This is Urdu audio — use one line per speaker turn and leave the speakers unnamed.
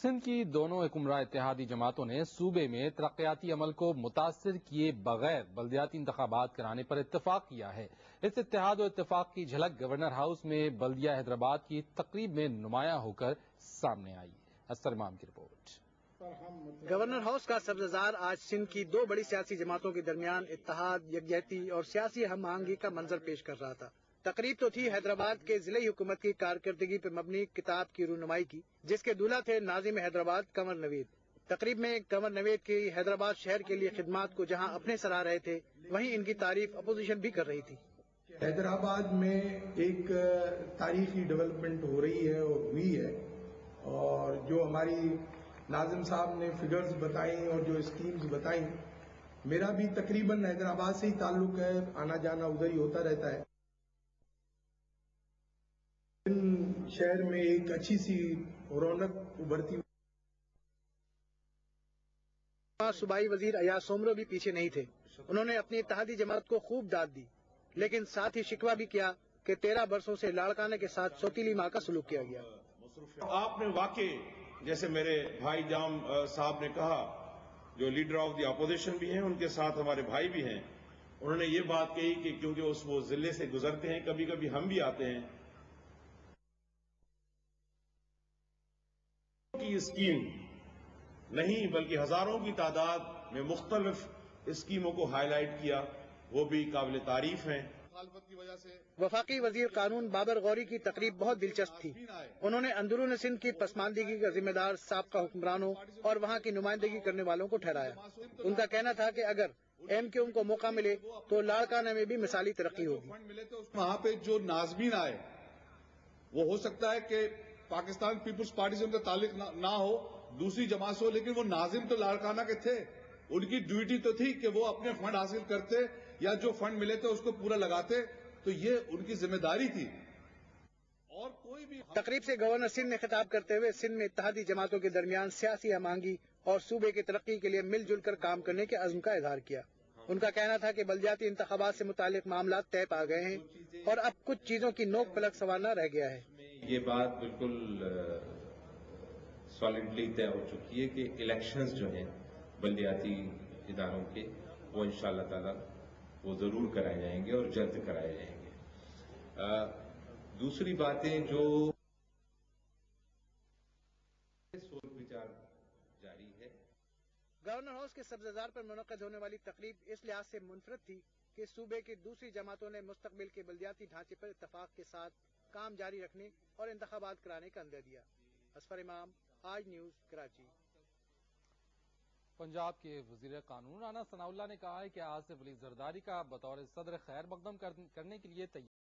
سندھ کی دونوں حکمراں اتحادی جماعتوں نے صوبے میں ترقیاتی عمل کو متاثر کیے بغیر بلدیاتی انتخابات کرانے پر اتفاق کیا ہے۔ اس اتحاد و اتفاق کی جھلک گورنر ہاؤس میں بلدیہ حیدرآباد کی تقریب میں نمایاں ہو کر سامنے آئی۔ اسر امام کی رپورٹ۔
گورنر ہاؤس کا سبززار آج سندھ کی دو بڑی سیاسی جماعتوں کے درمیان اتحاد، یکجہتی اور سیاسی ہم آہنگی کا منظر پیش کر رہا تھا۔ تقریب تو تھی حیدرآباد کے ضلعی حکومت کی کارکردگی پر مبنی کتاب کی رونمائی کی، جس کے دولہ تھے ناظم حیدرآباد کنور نوید۔ تقریب میں کنور نوید کی حیدرآباد شہر کے لیے خدمات کو جہاں اپنے سراہ رہے تھے، وہیں ان کی تعریف اپوزیشن بھی کر رہی تھی۔
حیدرآباد میں ایک تاریخی ڈیولپمنٹ ہو رہی ہے اور ہوئی ہے، اور جو ہماری ناظم صاحب نے فگرز بتائیں اور جو اسکیمز بتائیں، میرا بھی تقریباً حیدرآباد سے ہی تعلق ہے، آنا جانا ادھر ہی ہوتا رہتا ہے۔ شہر میں ایک اچھی سی رونق ابھرتی۔
صوبائی وزیر ایاز سومرو بھی پیچھے نہیں تھے، انہوں نے اپنی اتحادی جماعت کو خوب داد دی، لیکن ساتھ ہی شکوہ بھی کیا کہ 13 برسوں سے لاڑکانہ کے ساتھ سوتیلی ماں کا سلوک کیا گیا۔
آپ نے واقعی جیسے میرے بھائی جام صاحب نے کہا، جو لیڈر آف دی اپوزیشن بھی ہیں، ان کے ساتھ ہمارے بھائی بھی ہیں، انہوں نے یہ بات کہی کہ کیونکہ وہ ضلع سے گزرتے ہیں، کبھی کبھی ہم بھی آتے ہیں، کی اسکیم نہیں بلکہ ہزاروں کی تعداد میں مختلف اسکیموں کو ہائی لائٹ کیا، وہ بھی قابل تعریف ہیں۔
وفاقی وزیر قانون بابر غوری کی تقریب بہت دلچسپ تھی۔ انہوں نے اندرون سندھ کی پسماندگی کا ذمہ دار سابقہ حکمرانوں اور وہاں کی نمائندگی کرنے والوں کو ٹھہرایا۔ ان کا کہنا تھا کہ اگر ایم کیو ایم کو موقع ملے تو لاڑکانہ میں بھی مثالی ترقی ہوگی۔
وہاں پہ جو ناظمین آئے، وہ ہو سکتا ہے کہ پاکستان پیپلز پارٹی سے ان کا تعلق نہ ہو، دوسری جماعت سے ہو، لیکن وہ ناظم تو لاڑکانہ کے تھے۔ ان کی ڈیوٹی تو تھی کہ وہ اپنے فنڈ حاصل کرتے یا جو فنڈ ملے تھے اس کو پورا لگاتے، تو یہ ان کی ذمہ داری تھی۔ اور کوئی بھی
تقریب سے گورنر سندھ نے خطاب کرتے ہوئے سندھ میں اتحادی جماعتوں کے درمیان سیاسی ہم آہنگی اور صوبے کی ترقی کے لیے مل جل کر کام کرنے کے عزم کا اظہار کیا۔ ان کا کہنا تھا کہ بلدیاتی انتخابات سے متعلق معاملات طے پا گئے ہیں اور اب کچھ چیزوں کی نوک پلک سنوارنا رہ گیا ہے۔
یہ بات بالکل سالڈلی طے ہو چکی ہے کہ الیکشنز جو ہیں بلدیاتی اداروں کے، وہ انشاءاللہ تعالی وہ ضرور کرائے جائیں گے اور جلد کرائے جائیں گے۔ دوسری باتیں جو سوچ وچار جاری ہے۔
گورنر ہاؤس کے سبززار پر منعقد ہونے والی تقریب اس لحاظ سے منفرد تھی کہ صوبے کی دوسری جماعتوں نے مستقبل کے بلدیاتی ڈھانچے پر اتفاق کے ساتھ کام جاری رکھنے اور انتخابات کرانے کا اندیہ دیا۔ اسفر امام، آج نیوز، کراچی۔
پنجاب کے وزیر قانون رانا ثناء اللہ نے کہا ہے کہ آصف علی زرداری کا بطور صدر خیر مقدم کرنے کے لیے تیار